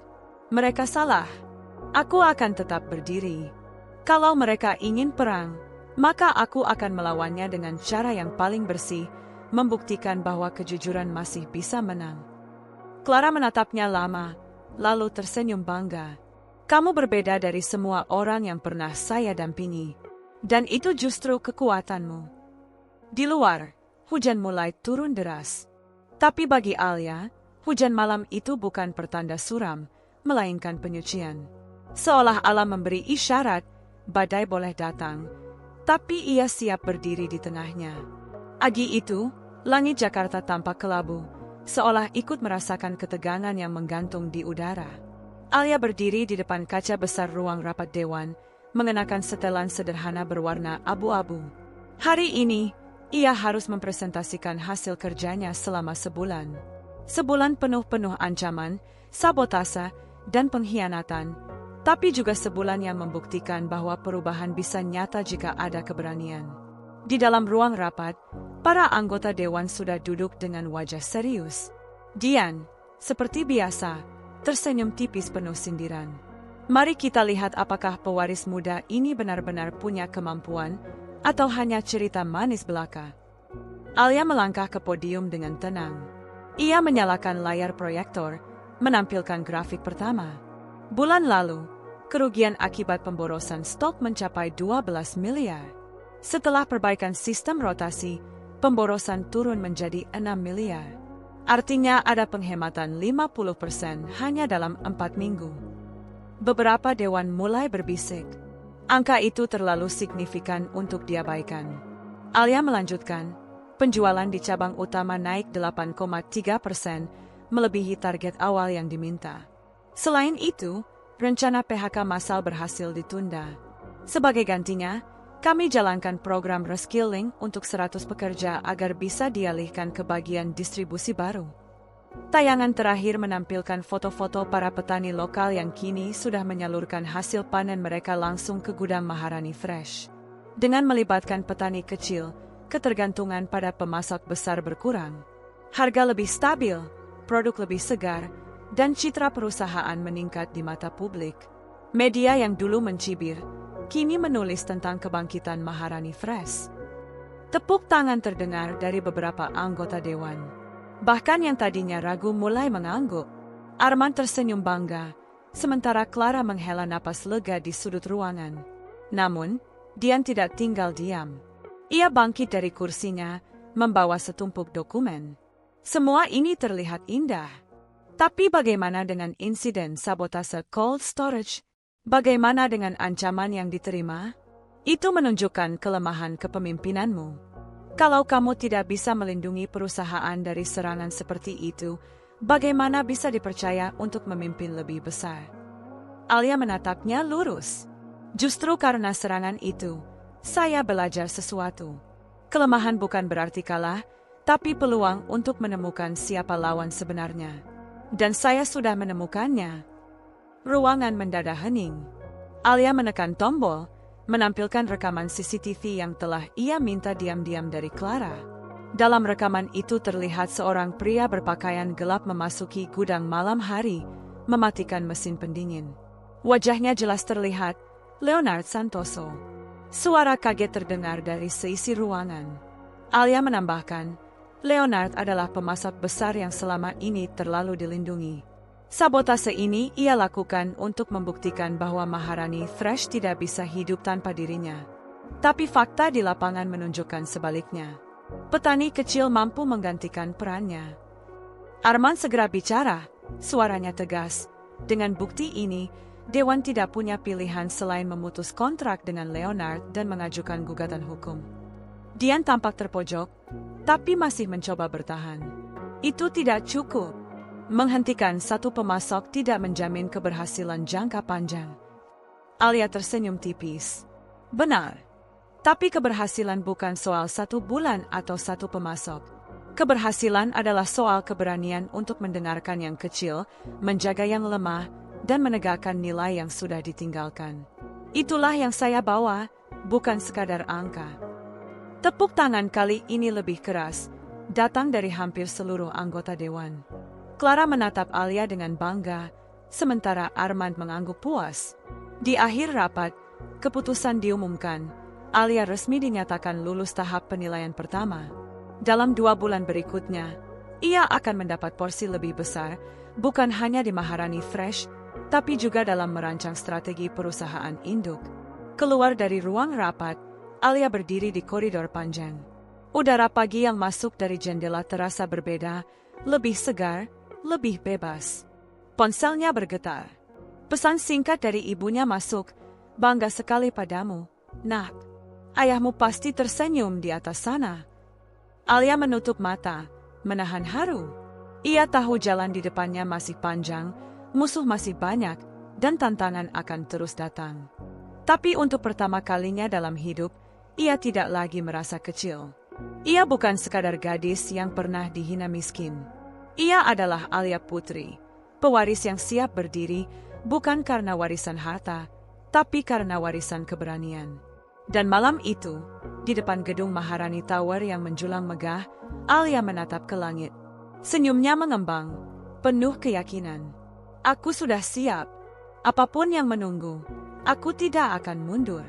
Mereka salah. Aku akan tetap berdiri. Kalau mereka ingin perang, maka aku akan melawannya dengan cara yang paling bersih, membuktikan bahwa kejujuran masih bisa menang. Clara menatapnya lama, lalu tersenyum bangga. Kamu berbeda dari semua orang yang pernah saya dampingi, dan itu justru kekuatanmu. Di luar, hujan mulai turun deras. Tapi bagi Alia, hujan malam itu bukan pertanda suram, melainkan penyucian. Seolah alam memberi isyarat, badai boleh datang, tapi ia siap berdiri di tengahnya. Pagi itu, langit Jakarta tampak kelabu, seolah ikut merasakan ketegangan yang menggantung di udara. Alia berdiri di depan kaca besar ruang rapat dewan, mengenakan setelan sederhana berwarna abu-abu. Hari ini, ia harus mempresentasikan hasil kerjanya selama sebulan. Sebulan penuh-penuh ancaman, sabotase, dan pengkhianatan, tapi juga sebulan yang membuktikan bahwa perubahan bisa nyata jika ada keberanian. Di dalam ruang rapat, para anggota dewan sudah duduk dengan wajah serius. Dian, seperti biasa, tersenyum tipis penuh sindiran. Mari kita lihat apakah pewaris muda ini benar-benar punya kemampuan, atau hanya cerita manis belaka. Alia melangkah ke podium dengan tenang. Ia menyalakan layar proyektor, menampilkan grafik pertama. Bulan lalu, kerugian akibat pemborosan stok mencapai 12 miliar. Setelah perbaikan sistem rotasi, pemborosan turun menjadi 6 miliar. Artinya ada penghematan 50% hanya dalam 4 minggu. Beberapa dewan mulai berbisik. Angka itu terlalu signifikan untuk diabaikan. Alia melanjutkan, penjualan di cabang utama naik 8,3%, melebihi target awal yang diminta. Selain itu, rencana PHK massal berhasil ditunda. Sebagai gantinya, kami jalankan program reskilling untuk 100 pekerja agar bisa dialihkan ke bagian distribusi baru. Tayangan terakhir menampilkan foto-foto para petani lokal yang kini sudah menyalurkan hasil panen mereka langsung ke gudang Maharani Fresh. Dengan melibatkan petani kecil, ketergantungan pada pemasok besar berkurang. Harga lebih stabil, produk lebih segar, dan citra perusahaan meningkat di mata publik. Media yang dulu mencibir, kini menulis tentang kebangkitan Maharani Fresh. Tepuk tangan terdengar dari beberapa anggota dewan. Bahkan yang tadinya ragu mulai mengangguk. Arman tersenyum bangga, sementara Clara menghela napas lega di sudut ruangan. Namun, Dian tidak tinggal diam. Ia bangkit dari kursinya, membawa setumpuk dokumen. Semua ini terlihat indah. Tapi bagaimana dengan insiden sabotase cold storage? Bagaimana dengan ancaman yang diterima? Itu menunjukkan kelemahan kepemimpinanmu. Kalau kamu tidak bisa melindungi perusahaan dari serangan seperti itu, bagaimana bisa dipercaya untuk memimpin lebih besar? Alia menatapnya lurus. Justru karena serangan itu, saya belajar sesuatu. Kelemahan bukan berarti kalah, tapi peluang untuk menemukan siapa lawan sebenarnya. Dan saya sudah menemukannya. Ruangan mendadak hening. Alia menekan tombol, menampilkan rekaman CCTV yang telah ia minta diam-diam dari Clara. Dalam rekaman itu terlihat seorang pria berpakaian gelap memasuki gudang malam hari, mematikan mesin pendingin. Wajahnya jelas terlihat, Leonard Santoso. Suara kaget terdengar dari seisi ruangan. Alia menambahkan, Leonard adalah pemasok besar yang selama ini terlalu dilindungi. Sabotase ini ia lakukan untuk membuktikan bahwa Maharani Fresh tidak bisa hidup tanpa dirinya. Tapi fakta di lapangan menunjukkan sebaliknya. Petani kecil mampu menggantikan perannya. Arman segera bicara, suaranya tegas. Dengan bukti ini, Dewan tidak punya pilihan selain memutus kontrak dengan Leonard dan mengajukan gugatan hukum. Dian tampak terpojok, tapi masih mencoba bertahan. Itu tidak cukup. Menghentikan satu pemasok tidak menjamin keberhasilan jangka panjang. Alia tersenyum tipis. Benar. Tapi keberhasilan bukan soal 1 bulan atau 1 pemasok. Keberhasilan adalah soal keberanian untuk mendengarkan yang kecil, menjaga yang lemah, dan menegakkan nilai yang sudah ditinggalkan. Itulah yang saya bawa, bukan sekadar angka. Tepuk tangan kali ini lebih keras, datang dari hampir seluruh anggota dewan. Clara menatap Alia dengan bangga, sementara Armand mengangguk puas. Di akhir rapat, keputusan diumumkan. Alia resmi dinyatakan lulus tahap penilaian pertama. Dalam 2 bulan berikutnya, ia akan mendapat porsi lebih besar, bukan hanya di Maharani Fresh, tapi juga dalam merancang strategi perusahaan induk. Keluar dari ruang rapat, Alia berdiri di koridor panjang. Udara pagi yang masuk dari jendela terasa berbeda, lebih segar, lebih bebas. Ponselnya bergetar. Pesan singkat dari ibunya masuk, bangga sekali padamu, nak. Ayahmu pasti tersenyum di atas sana. Alia menutup mata, menahan haru. Ia tahu jalan di depannya masih panjang, musuh masih banyak, dan tantangan akan terus datang. Tapi untuk pertama kalinya dalam hidup, ia tidak lagi merasa kecil. Ia bukan sekadar gadis yang pernah dihina miskin. Ia adalah Alia Putri, pewaris yang siap berdiri, bukan karena warisan harta, tapi karena warisan keberanian. Dan malam itu, di depan gedung Maharani Tower yang menjulang megah, Alia menatap ke langit. Senyumnya mengembang, penuh keyakinan. Aku sudah siap. Apapun yang menunggu, aku tidak akan mundur.